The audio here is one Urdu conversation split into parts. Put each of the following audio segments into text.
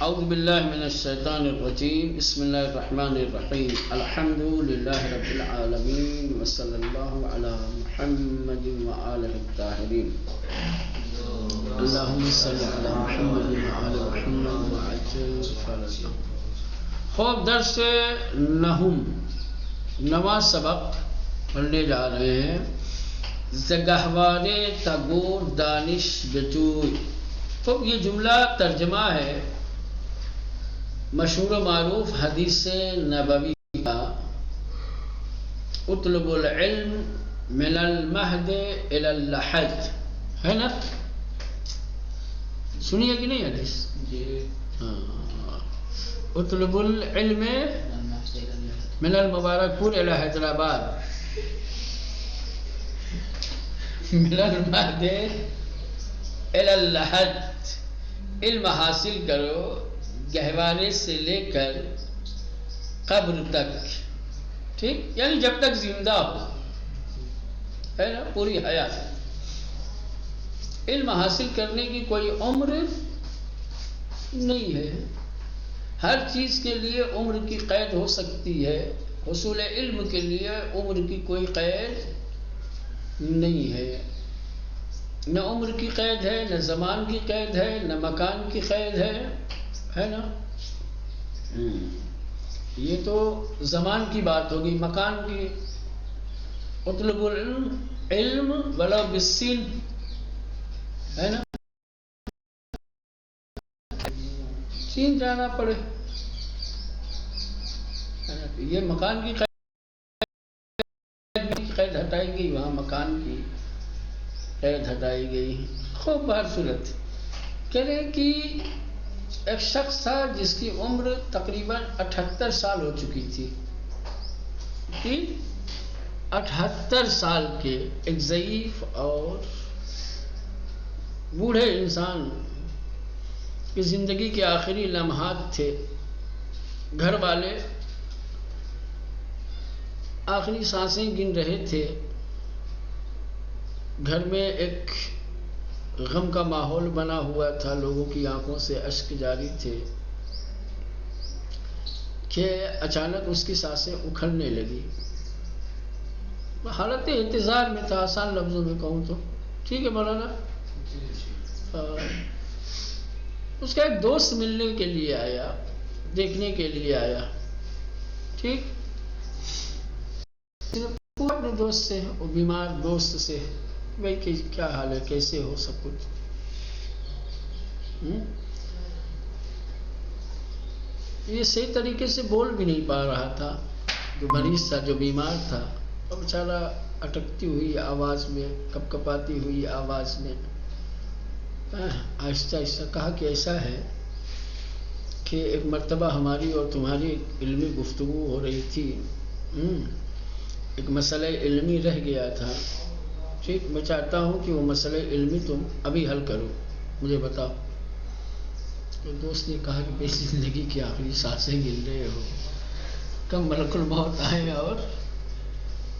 اعوذ باللہ من الشیطان الرجیم بسم اللہ الرحمن الرحیم الحمد للہ رب العالمین وصلی اللہ علی محمد وآلہ الطاہرین اللہم صلی علی محمد وآلہ محمد وعجل فرجہ. خوب درس نہم نواں سبق پڑھنے جا رہے ہیں. زگہوارے تگور دانش بچوئی. تو یہ جملہ ترجمہ ہے مشہور و معروف حدیث نبوی کا، اطلب العلم من المہد الی اللحد، ہے نا؟ سنیے کہ نہیں حدیث؟ اطلب العلم من المبارک پور الی حیدرآباد، من المہد الی اللحد. علم حاصل کرو گہوارے سے لے کر قبر تک، ٹھیک؟ یعنی جب تک زندہ ہو، ہے نا؟ پوری حیات. علم حاصل کرنے کی کوئی عمر نہیں ہے. ہر چیز کے لیے عمر کی قید ہو سکتی ہے، حصول علم کے لیے عمر کی کوئی قید نہیں ہے. نہ عمر کی قید ہے، نہ زمان کی قید ہے، نہ مکان کی قید ہے نا؟ یہ تو زمان کی بات ہوگی. مکان کی اطلب العلم ولو بالسین، ہے نا؟ چین جانا پڑے، یہ مکان کی قید ہٹائی گئی، وہاں مکان کی قید ہٹائی گئی. خوب بار صورت کہہ رہے کہ ایک شخص تھا جس کی عمر تقریباً 78 سال ہو چکی تھی. 78 سال کے ایک ضعیف اور بوڑھے انسان کی زندگی کے آخری لمحات تھے. گھر والے آخری سانسیں گن رہے تھے. گھر میں ایک غم کا ماحول بنا ہوا تھا، لوگوں کی آنکھوں سے اشک جاری تھے کہ اچانک اس کی سانسیں اکھڑنے لگی. حالت انتظار میں تھا، آسان لفظوں میں کہوں تو. ٹھیک ہے مولانا؟ اس کا ایک دوست ملنے کے لیے آیا، دیکھنے کے لیے آیا. ٹھیک، اپنے دوست سے، وہ بیمار دوست سے، بھائی کیا حال ہے، کیسے ہو، سب کچھ. یہ صحیح طریقے سے بول بھی نہیں پا رہا تھا. جو مریض تھا، جو بیمار تھا، وہ بیچارہ اٹکتی ہوئی آواز میں، کپ کپاتی ہوئی آواز میں آہستہ آہستہ کہا کہ ایسا ہے کہ ایک مرتبہ ہماری اور تمہاری علمی گفتگو ہو رہی تھی، ایک مسئلہ علمی رہ گیا تھا. ٹھیک، میں چاہتا ہوں کہ وہ مسئلہ علمی تم ابھی حل کرو، مجھے بتاؤ. تو دوست نے کہا کہ بے زندگی کی آخری سانسیں گن رہے ہو، کب ملک الموت آئے اور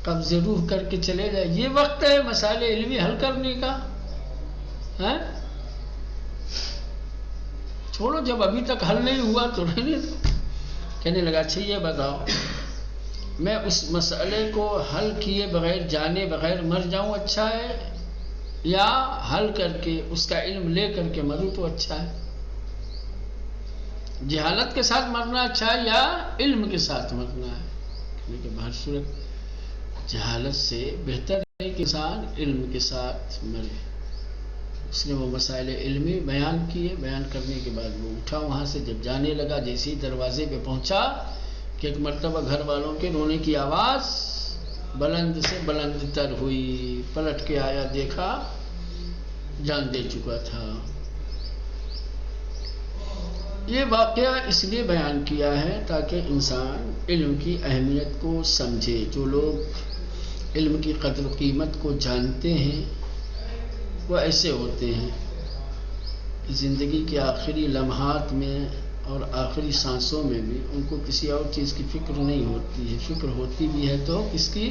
قبض روح کر کے چلے جائے، یہ وقت ہے مسائل علمی حل کرنے کا. چھوڑو، جب ابھی تک حل نہیں ہوا تو رہنے دو. کہنے لگا اچھا یہ بتاؤ، میں اس مسئلے کو حل کیے بغیر، جانے بغیر مر جاؤں اچھا ہے، یا حل کر کے اس کا علم لے کر کے مروں تو اچھا ہے؟ جہالت کے ساتھ مرنا اچھا ہے یا علم کے ساتھ مرنا ہے؟ کیونکہ بہر صورت جہالت سے بہتر ہے کہ انسان علم کے ساتھ مرے. اس نے وہ مسائل علمی بیان کیے. بیان کرنے کے بعد وہ اٹھا وہاں سے. جب جانے لگا، جیسے ہی دروازے پہ پہنچا کہ ایک مرتبہ گھر والوں کے رونے کی آواز بلند سے بلند تر ہوئی. پلٹ کے آیا، دیکھا جان دے چکا تھا. یہ واقعہ اس لیے بیان کیا ہے تاکہ انسان علم کی اہمیت کو سمجھے. جو لوگ علم کی قدر و قیمت کو جانتے ہیں وہ ایسے ہوتے ہیں کہ زندگی کے آخری لمحات میں اور آخری سانسوں میں بھی ان کو کسی اور چیز کی فکر نہیں ہوتی ہے. فکر ہوتی بھی ہے تو کس کی؟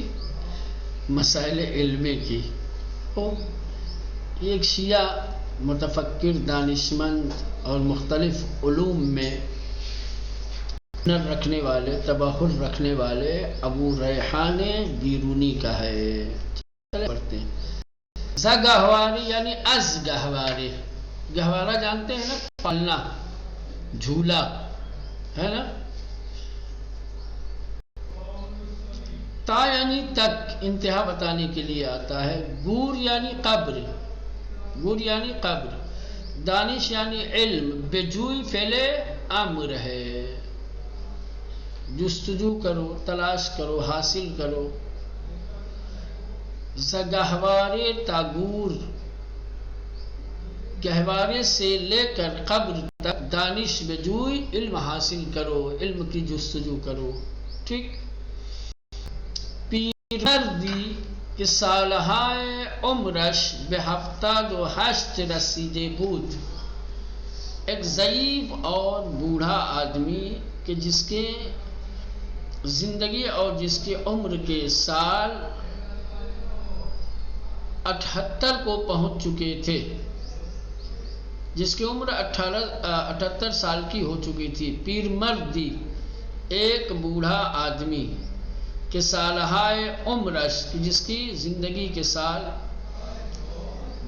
مسائل علمی کی. ایک شیعہ متفکر، دانشمند اور مختلف علوم میں ہنر رکھنے والے، تبحر رکھنے والے ابو ریحان بیرونی کا ہے. پڑھتے ہیں ز گہواری یعنی از گہوارے. گہوارہ جانتے ہیں نا، پالنا، جھولا ہے نا. تا یعنی تک، انتہا بتانے کے لیے آتا ہے. گور یعنی قبر، گور یعنی قبر. دانش یعنی علم، بجوئی فعل امر ہے. جستجو کرو، تلاش کرو، حاصل کرو. ز گہوارے تا گور، گہوارے سے لے کر قبر تک دانش بجوئی، علم حاصل کرو، علم کی جستجو کرو. ٹھیک. پیرمردی کہ سالہائے عمرش به 78 رسیدے بود. ایک ضعیف اور بوڑھا آدمی کہ جس کے زندگی اور جس کی عمر کے سال 78 کو پہنچ چکے تھے، جس کی عمر 78 سال کی ہو چکی تھی. پیر مردی ایک بوڑھا آدمی کہ سالہائے عمرش جس کی زندگی کے سال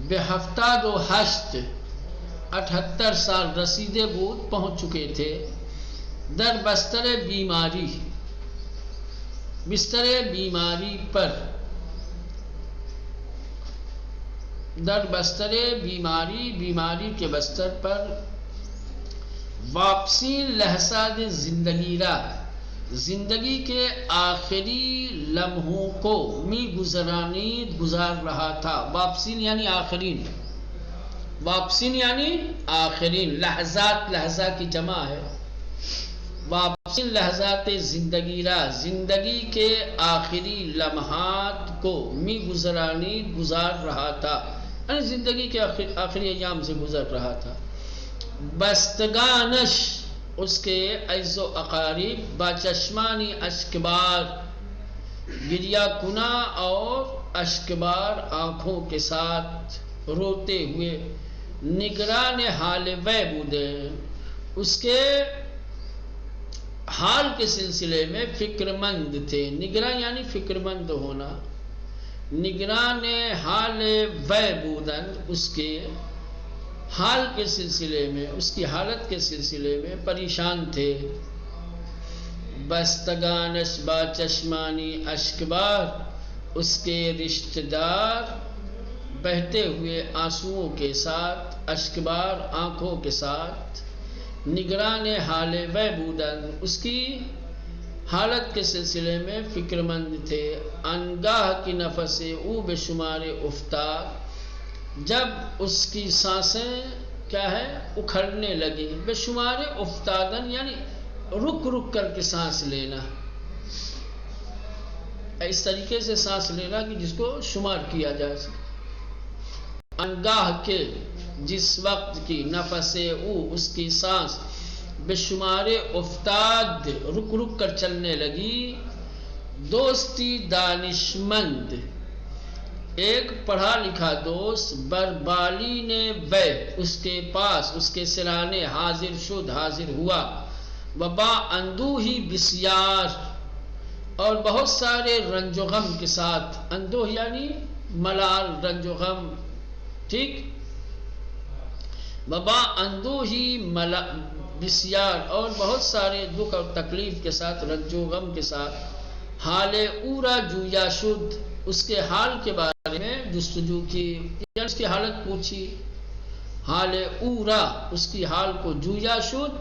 به 78 سال رسیدے بود پہنچ چکے تھے. در بستر بیماری، بستر بیماری پر، در بستر بیماری، بیماری کے بستر پر. واپسی لحظات زندگی را، زندگی کے آخری لمحوں کو می گزرانید، گزار رہا تھا. واپسین یعنی آخرین، واپسین یعنی آخرین. لحظات، لحظہ کی جمع ہے. واپسین لحظات زندگی را، زندگی کے آخری لمحات کو می گزرانید، گزار رہا تھا، یعنی زندگی کے آخری ایام سے گزر رہا تھا. بستگانش، اس کے عز و اقارب، با چشمانی اشکبار، گریہ کنا اور اشکبار آنکھوں کے ساتھ روتے ہوئے. نگران حال وے بودے، اس کے حال کے سلسلے میں فکر مند تھے. نگراں یعنی فکر مند ہونا. نگران حال وے بودن، اس کے حال کے سلسلے میں، اس کی حالت کے سلسلے میں پریشان تھے. بستگانش با چشمانی اشکبار، اس کے رشتہ دار بہتے ہوئے آنسوؤں کے ساتھ، اشکبار آنکھوں کے ساتھ. نگران حال وے بودن، اس کی حالت کے سلسلے میں فکر مند تھے. انگاہ کی نفس او بے شمار افتاد، جب اس کی سانسیں کیا ہے اکھڑنے لگی. بے شمار افتادن یعنی رک رک کر کے سانس لینا، اس طریقے سے سانس لینا کہ جس کو شمار کیا جا سکے. انگاہ کے، جس وقت کی، نفس او، اس کی سانس، بے شمار افتاد، رک رک کر چلنے لگی. دوستی دانشمند، ایک پڑھا لکھا دوست، بربالین وے، اس کے پاس، اس کے سرانے، حاضر شد، حاضر ہوا. وبا اندوہی بسیار، اور بہت سارے رنج و غم کے ساتھ. اندوہ یعنی ملال، رنج و غم. ٹھیک. وبا اندوہی بسیار، اور بہت سارے دکھ اور تکلیف کے ساتھ، رنج و غم کے ساتھ. حال اورا جویا شد، اس کے حال کے بارے میں جستجو کی، یا اس کی حالت پوچھی. حال اورا، اس کی حال کو، جویا شد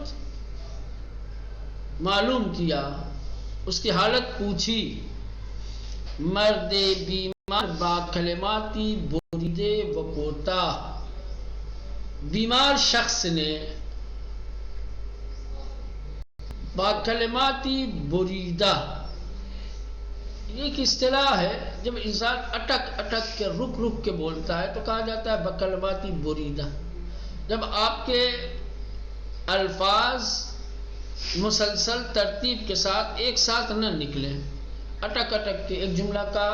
معلوم کیا، اس کی حالت پوچھی. مرد بیمار با کلماتی بریدے و کوتاہ، بیمار شخص نے با کلماتی بریدہ، یہ ایک اصطلاح ہے. جب انسان اٹک اٹک کے، رک رک کے بولتا ہے تو کہا جاتا ہے بکلماتی بریدہ. جب آپ کے الفاظ مسلسل ترتیب کے ساتھ ایک ساتھ نہ نکلیں، اٹک اٹک کے ایک جملہ کا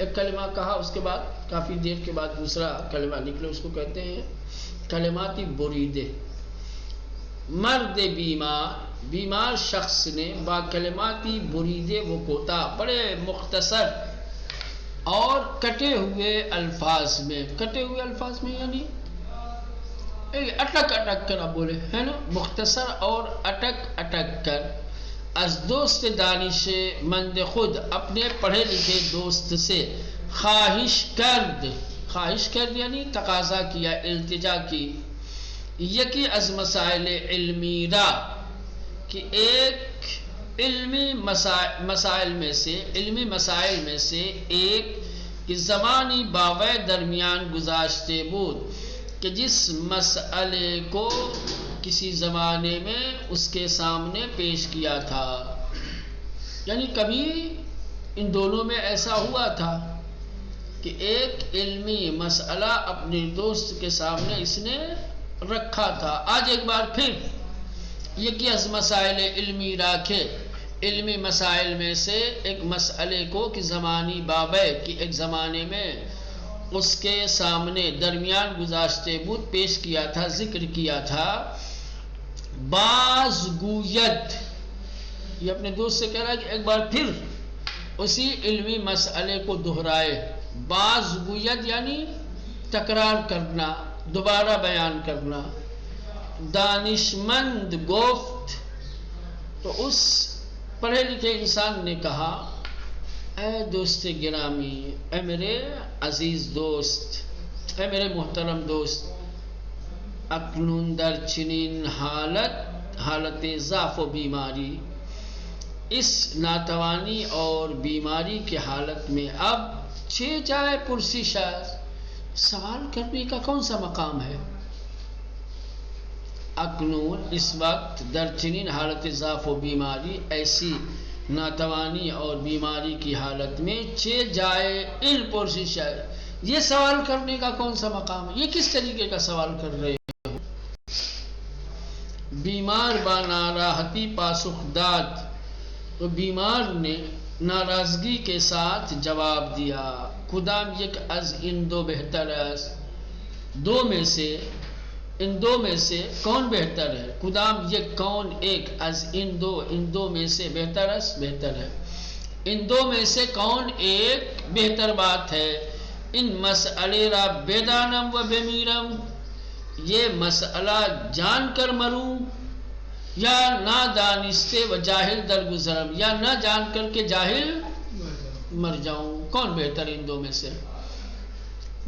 ایک کلمہ کہا، اس کے بعد کافی دیر کے بعد دوسرا کلمہ نکلے، اس کو کہتے ہیں کلماتی بریدے۔ مرد بیمار شخص نے با کلماتی بریدے وہ کوتا، بڑے مختصر اور کٹے ہوئے الفاظ میں یعنی اٹک کر اب بولے ہے نا، مختصر اور اٹک کر، از دوست دانش مند خود، اپنے پڑھے لکھے دوست سے، خواہش کرد یعنی تقاضا کیا، التجا کی، یکی از مسائل علمی را، کہ ایک علمی مسائل میں سے ایک کہ زمانی باوے درمیان گزاشتے بود، کہ جس مسئلے کو کسی زمانے میں اس کے سامنے پیش کیا تھا، یعنی کبھی ان دونوں میں ایسا ہوا تھا کہ ایک علمی مسئلہ اپنے دوست کے سامنے اس نے رکھا تھا، آج ایک بار پھر یکی از مسائل علمی راکھے، علمی مسائل میں سے ایک مسئلے کو کہ زمانی بابے کہ ایک زمانے میں اس کے سامنے درمیان گزاشتے بود پیش کیا تھا، ذکر کیا تھا، باز گوید، یہ اپنے دوست سے کہہ رہا ہے کہ ایک بار پھر اسی علمی مسئلے کو دہرائے، باز گوید یعنی تکرار کرنا، دوبارہ بیان کرنا، دانشمند گفت، تو اس پڑھے لکھے انسان نے کہا، اے دوست گرامی، اے میرے عزیز دوست، اے میرے محترم دوست، اکنون در چنین حالت ضعف و بیماری، اس ناتوانی اور بیماری کی حالت میں اب چھ جائے پرسش، سوال کرنے کا کون سا مقام ہے؟ اکنون اس وقت، در چنین حالت ضعف و بیماری، ایسی ناتوانی اور بیماری کی حالت میں، چھ جائے ان پرسش، یہ سوال کرنے کا کون سا مقام ہے؟ یہ کس طریقے کا سوال کر رہے ہو؟ بیمار با ناراحتی پاسخ داد، تو بیمار نے ناراضگی کے ساتھ جواب دیا، کدام یک از ان دو بہتر است، ان دو میں سے کون بہتر ہے؟ کدام یک کون ایک از ان دو میں سے بہتر ہے، ان دو میں سے کون ایک بہتر بات ہے؟ ان مسئلے را بیدانم و بمیرم، یہ مسئلہ جان کر مروں یا نہ دانستے و جاہل درگزرم، یا نہ جان کر کے جاہل مر جاؤں، کون بہتر ان دو میں سے؟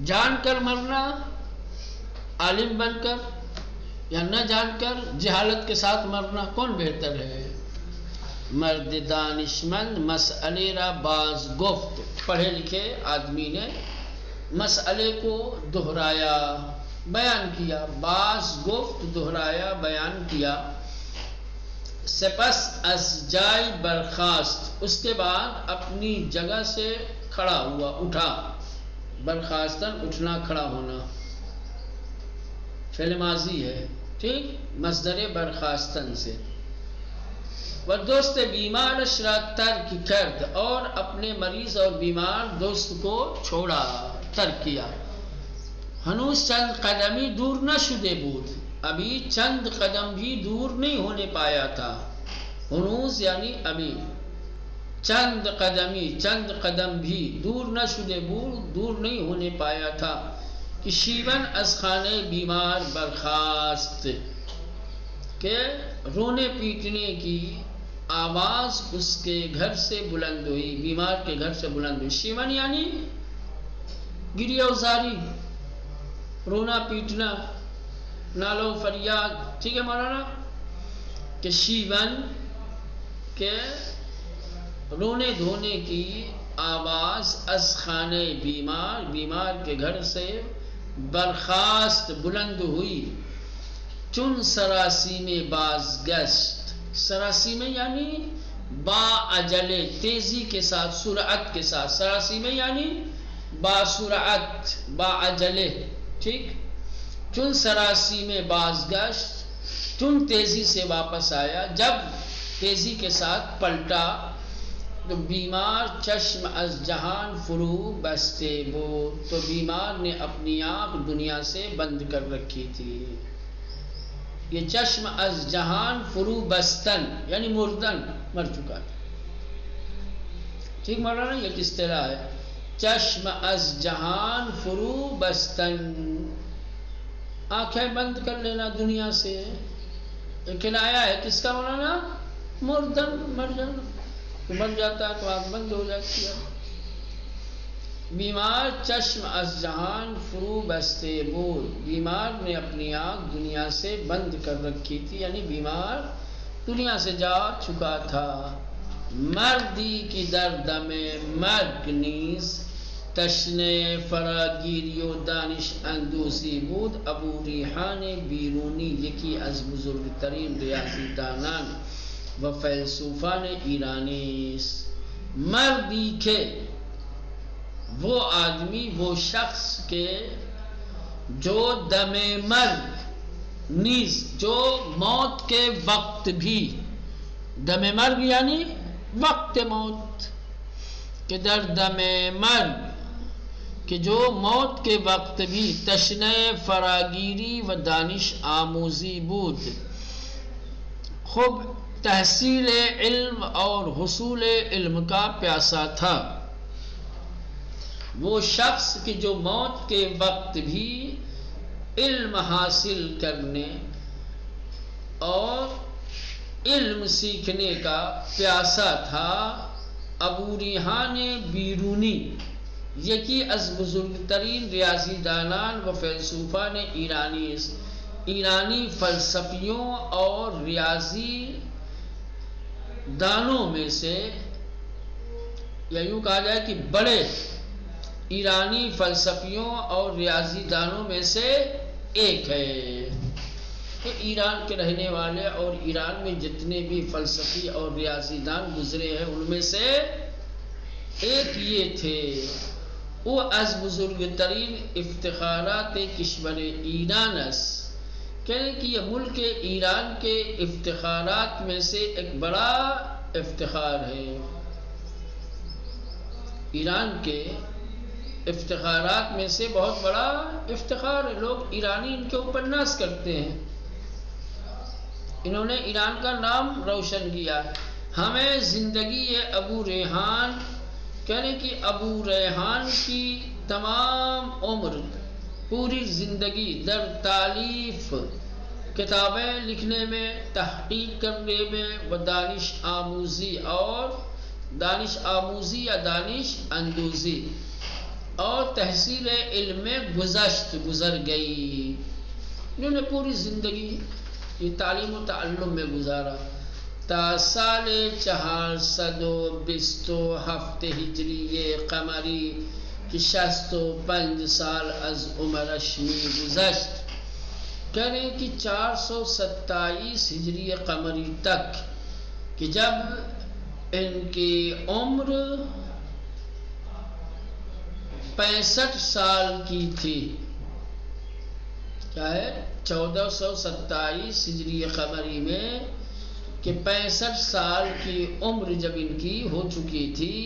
جان کر مرنا عالم بن کر، یا نہ جان کر جہالت کے ساتھ مرنا، کون بہتر ہے؟ مرد دانشمند مسئلے را باز گفت، پڑھے لکھے آدمی نے مسئلے کو دہرایا، بیان کیا، باز گفت دہرایا، بیان کیا، سپس از جائے برخاست، اس کے بعد اپنی جگہ سے کھڑا ہوا، اٹھا، برخاستن اٹھنا کھڑا ہونا، فعل ماضی ہے، ٹھیک، مصدر برخاستن سے، و دوست بیمارش را ترک کرد، اور اپنے مریض اور بیمار دوست کو چھوڑا، ترک کیا، ہنوز چند قدمی دور نہ شدے بود، ابھی چند قدم بھی دور نہیں ہونے پایا تھا، ہنوز یعنی ابھی، چند قدم بھی دور نہ شدے بود، دور نہیں ہونے پایا تھا، کہ شیون از خانے بیمار برخاست، کہ رونے پیٹنے کی آواز اس کے گھر سے بلند ہوئی، بیمار کے گھر سے بلند ہوئی، شیون یعنی گریہ و زاری، رونا پیٹنا، نالو فریاد، ٹھیک ہے مولانا، کہ شیون کے رونے دھونے کی آواز از خانے بیمار کے گھر سے برخاست بلند ہوئی، چون سراسی میں بازگشت، سراسی میں یعنی با عجلے، تیزی کے ساتھ، سرعت کے ساتھ، سراسی میں یعنی با سرعت، با عجلے، ٹھیک، چون سراسی میں بازگشت، چون تیزی سے واپس آیا، جب تیزی کے ساتھ پلٹا، تو بیمار چشم از جہان فرو بستے بود، تو بیمار نے اپنی آنکھ دنیا سے بند کر رکھی تھی. یہ چشم از جہان فرو بستن یعنی مردن، مر چکا تھا. ٹھیک مولانا، یہ کس طرح ہے؟ چشم از جہان فرو بستن، آنکھیں بند کر لینا دنیا سے. کنایا ہے کس کا مولانا؟ مردن، مر جانا. تو مر جاتا ہے تو آنکھ بند ہو جاتی ہے. بیمار چشم از جہان فرو بستے بود، بیمار نے اپنی آنکھ دنیا سے بند کر رکھی تھی، یعنی بیمار دنیا سے جا چکا تھا. مردی کی درد میں مرگ نیز، تشنه فراگیری و دانش اندوزی بود. ابو ریحان بیرونی یکی از بزرگترین ریاضیدانان و فیلسوفان ایرانی است. مردی کہ وہ آدمی، وہ شخص کے جو دم مرگ نیز، جو موت کے وقت بھی، دم مرگ یعنی وقت موت، کہ در دم مرگ، کہ جو موت کے وقت بھی تشنہ فراگیری و دانش آموزی بود، خوب تحصیل علم اور حصول علم کا پیاسا تھا. وہ شخص کہ جو موت کے وقت بھی علم حاصل کرنے اور علم سیکھنے کا پیاسا تھا. ابو ریحان بیرونی یکی از بزرگترین ریاضی دانان و فیلسوفان ایرانی است. ایرانی فلسفیوں اور ریاضی دانوں میں سے، یا یوں کہا جائے کہ بڑے ایرانی فلسفیوں اور ریاضی دانوں میں سے ایک ہے. کہ ایران کے رہنے والے اور ایران میں جتنے بھی فلسفی اور ریاضی دان گزرے ہیں ان میں سے ایک یہ تھے. وہ از بزرگترین افتخارات کشور ایران است، کہنے کہ یہ ملک ایران کے افتخارات میں سے ایک بڑا افتخار ہے. ایران کے افتخارات میں سے بہت بڑا افتخار ہے. لوگ ایرانی ان کے اوپر ناز کرتے ہیں، انہوں نے ایران کا نام روشن کیا. ہمیں زندگی ابو ریحان، کہنے کہ ابو ریحان کی تمام عمر، پوری زندگی در تالیف، کتابیں لکھنے میں، تحقیق کرنے میں، و دانش آموزی اور دانش آموزی یا دانش اندوزی اور تحصیل علم میں گزر گئی. انہوں نے پوری زندگی یہ تعلیم و تعلم میں گزارا. تا سال 427 ہجری قمری کہ 65 سال از عمرش می گذشت. کہنے کہ 427 ہجری قمری تک، کہ جب ان کی عمر 65 سال کی تھی. کیا ہے؟ 1427 ہجری قمری میں کہ 65 سال کی عمر جب ان کی ہو چکی تھی،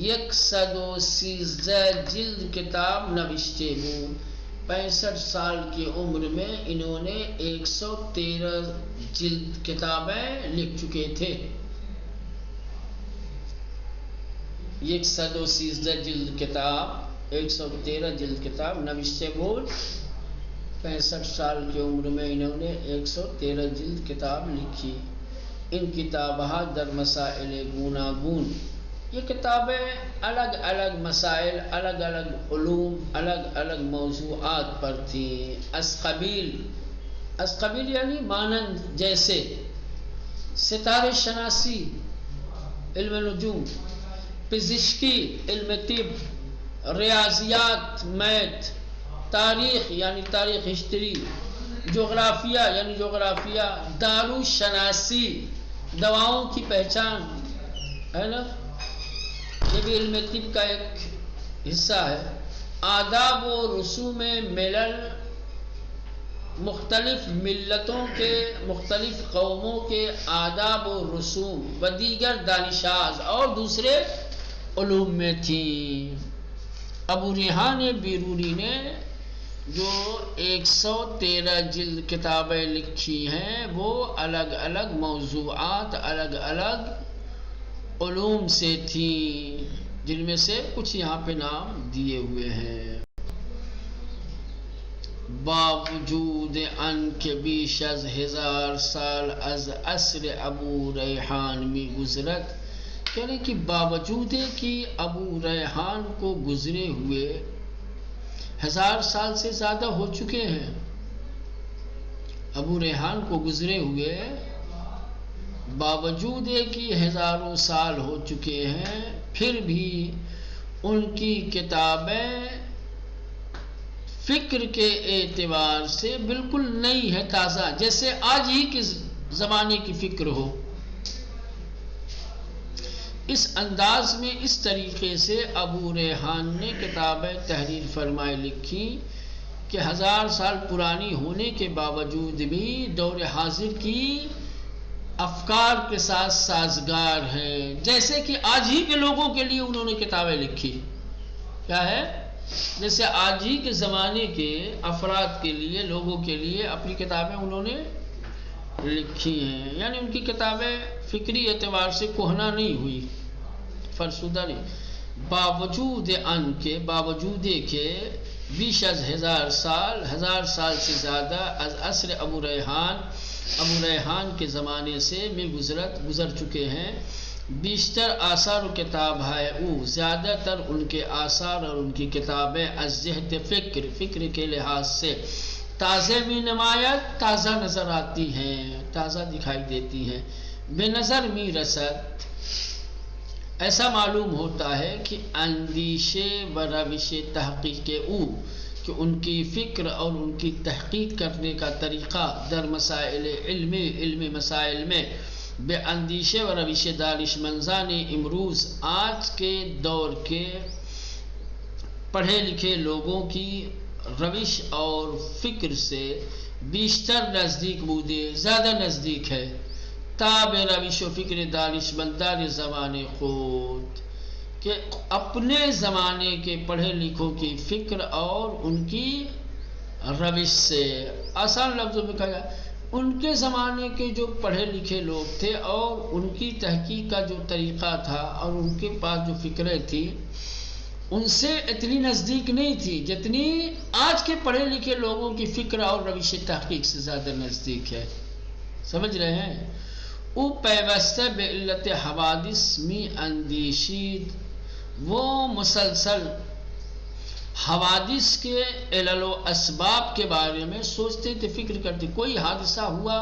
113 جلد کتاب نوشتے ہوں. 65 سال کی عمر میں انہوں نے 113 جلد کتابیں لکھ چکے تھے. 113 جلد کتاب، 113 جلد کتاب نوشتے بود. 65 سال کی عمر میں انہوں نے 113 جلد کتاب لکھی. ان کتابہ در مسائل گوناگون، یہ کتابیں الگ الگ مسائل، الگ الگ علوم، الگ الگ موضوعات پر تھیں. از قبیل یعنی مانند، جیسے ستارے شناسی علم نجوم، پزشکی علم طب، ریاضیات میتھ، تاریخ یعنی تاریخ ہسٹری، جغرافیہ یعنی جغرافیہ، دارو شناسی دواؤں کی پہچان ہے نا، یہ بھی علم طب کا ایک حصہ ہے. آداب و رسوم ملل مختلف ملتوں کے مختلف قوموں کے آداب و رسوم و دیگر دانشاز اور دوسرے علوم میں تھیں۔ ابو ریحان بیرونی نے جو 113 جلد کتابیں لکھی ہیں وہ الگ الگ موضوعات الگ الگ علوم سے تھیں، جن میں سے کچھ یہاں پہ نام دیے ہوئے ہیں۔ باوجود ان کے بیش از 1000 سال از عصر ابو ریحان میں گزرت، یعنی کہ باوجود کہ ابو ریحان کو گزرے ہوئے 1000 سال سے زیادہ ہو چکے ہیں، ابو ریحان کو گزرے ہوئے باوجود کہ ہزاروں سال ہو چکے ہیں، پھر بھی ان کی کتابیں فکر کے اعتبار سے بالکل نئی ہے، تازہ، جیسے آج ہی کے زمانے کی فکر ہو۔ اس انداز میں اس طریقے سے ابو ریحان نے کتابیں تحریر فرمائے لکھی کہ 1000 سال پرانی ہونے کے باوجود بھی دور حاضر کی افکار کے ساتھ سازگار ہیں، جیسے کہ آج ہی کے لوگوں کے لیے انہوں نے کتابیں لکھی۔ کیا ہے؟ جیسے آج ہی کے زمانے کے افراد کے لیے، لوگوں کے لیے اپنی کتابیں انہوں نے لکھی ہیں، یعنی ان کی کتابیں فکری اعتبار سے کہنا نہیں ہوئی، فرسودہ نہیں۔ باوجود ان کے، باوجود کہ بیش از 1000 سال سے زیادہ از عصر ابو ریحان کے زمانے سے میں گزر چکے ہیں، بیشتر آثار و کتاب ہے او، زیادہ تر ان کے آثار اور ان کی کتابیں از جہت فکر کے لحاظ سے تازہ میں نمایت، تازہ نظر آتی ہیں، تازہ دکھائی دیتی ہیں۔ بے نظر می رسد، ایسا معلوم ہوتا ہے کہ اندیشے و روش تحقیق او، کہ ان کی فکر اور ان کی تحقیق کرنے کا طریقہ در مسائل علم مسائل میں بے اندیشے و روش دانش مندان امروز، آج کے دور کے پڑھے لکھے لوگوں کی روش اور فکر سے بیشتر نزدیک بودے، زیادہ نزدیک ہے، تاب روش و فکر دانش مندان زمانے خود، کہ اپنے زمانے کے پڑھے لکھوں کی فکر اور ان کی روش سے، آسان لفظوں میں کہا جائے ان کے زمانے کے جو پڑھے لکھے لوگ تھے اور ان کی تحقیق کا جو طریقہ تھا اور ان کے پاس جو فکریں تھیں، ان سے اتنی نزدیک نہیں تھی جتنی آج کے پڑھے لکھے لوگوں کی فکر اور روش تحقیق سے زیادہ نزدیک ہے۔ سمجھ رہے ہیں؟ او پیوستہ بے علت حوادث می اندیشید، وہ مسلسل حوادث کے علل و اسباب کے بارے میں سوچتے تھے، فکر کرتے، کوئی حادثہ ہوا،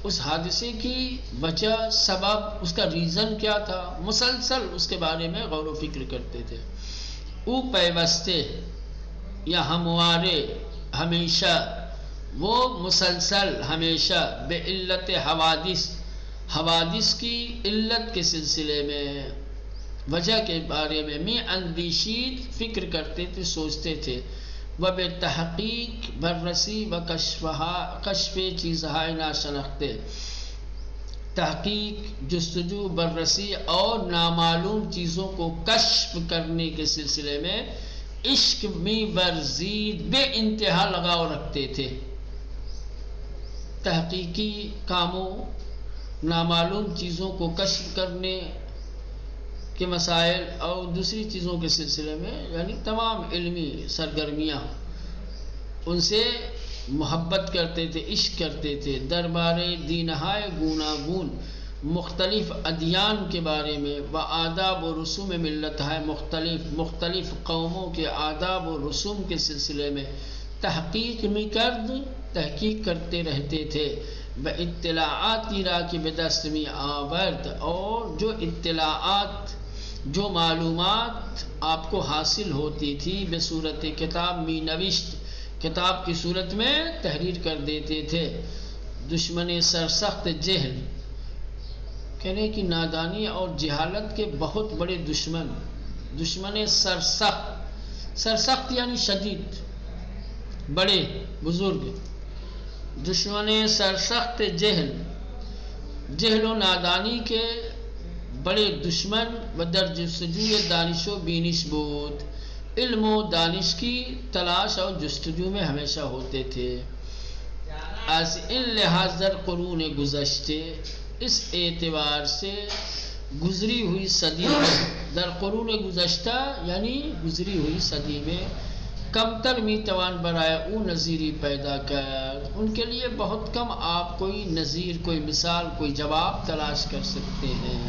اس حادثے کی وجہ، سبب، اس کا ریزن کیا تھا، مسلسل اس کے بارے میں غور و فکر کرتے تھے۔ او پیوستے یا ہموارے، ہمیشہ، وہ مسلسل ہمیشہ بے علت حوادث کی علت کے سلسلے میں، وجہ کے بارے میں اندیشید، فکر کرتے تھے، سوچتے تھے، و بے تحقیق بررسی و کشف چیزہائے ناشناختے، تحقیق، جستجو، بررسی اور نامعلوم چیزوں کو کشف کرنے کے سلسلے میں عشق میں ورزید بے انتہا لگاؤ رکھتے تھے۔ تحقیقی کاموں، نامعلوم چیزوں کو کشف کرنے کے مسائل اور دوسری چیزوں کے سلسلے میں، یعنی تمام علمی سرگرمیاں، ان سے محبت کرتے تھے، عشق کرتے تھے۔ دربار دینہائے گوناگون، مختلف ادیان کے بارے میں، و آداب و رسوم ملت ہے مختلف قوموں کے آداب و رسوم کے سلسلے میں تحقیق کرتے رہتے تھے۔ و اطلاعاتی را کی بدست می آورد، اور جو اطلاعات، جو معلومات آپ کو حاصل ہوتی تھی، بصورت کتاب می نوشت، کتاب کی صورت میں تحریر کر دیتے تھے۔ دشمن سرسخت جہل، کہنے کی نادانی اور جہالت کے بہت بڑے دشمن سرسخت یعنی شدید، بڑے بزرگ، دشمن سرسخت جہل و نادانی کے بڑے دشمن و در جستجوی دانش و بینش بود، علم و دانش کی تلاش اور جستجو میں ہمیشہ ہوتے تھے. از ان لحاظ در قرون گزشتے، اس اعتبار سے گزری ہوئی صدی میں، در قرون گزشتہ یعنی گزری ہوئی صدی میں، کم تر می توان برائے او نظیری پیدا کر، ان کے لیے بہت کم آپ کوئی نظیر، کوئی مثال، کوئی جواب تلاش کر سکتے ہیں.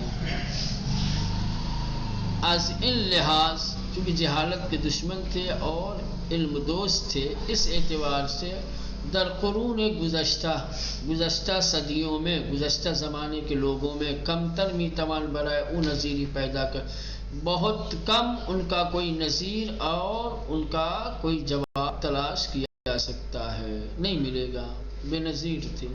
از ان لحاظ چونکہ جہالت کے دشمن تھے اور علم دوست تھے، اس اعتبار سے در قرون گزشتہ صدیوں میں، گزشتہ زمانے کے لوگوں میں، کم تر می توان برائے او نظیری پیدا کر، بہت کم ان کا کوئی نظیر اور ان کا کوئی جواب تلاش کیا جا سکتا ہے، نہیں ملے گا، بے نظیر تھے.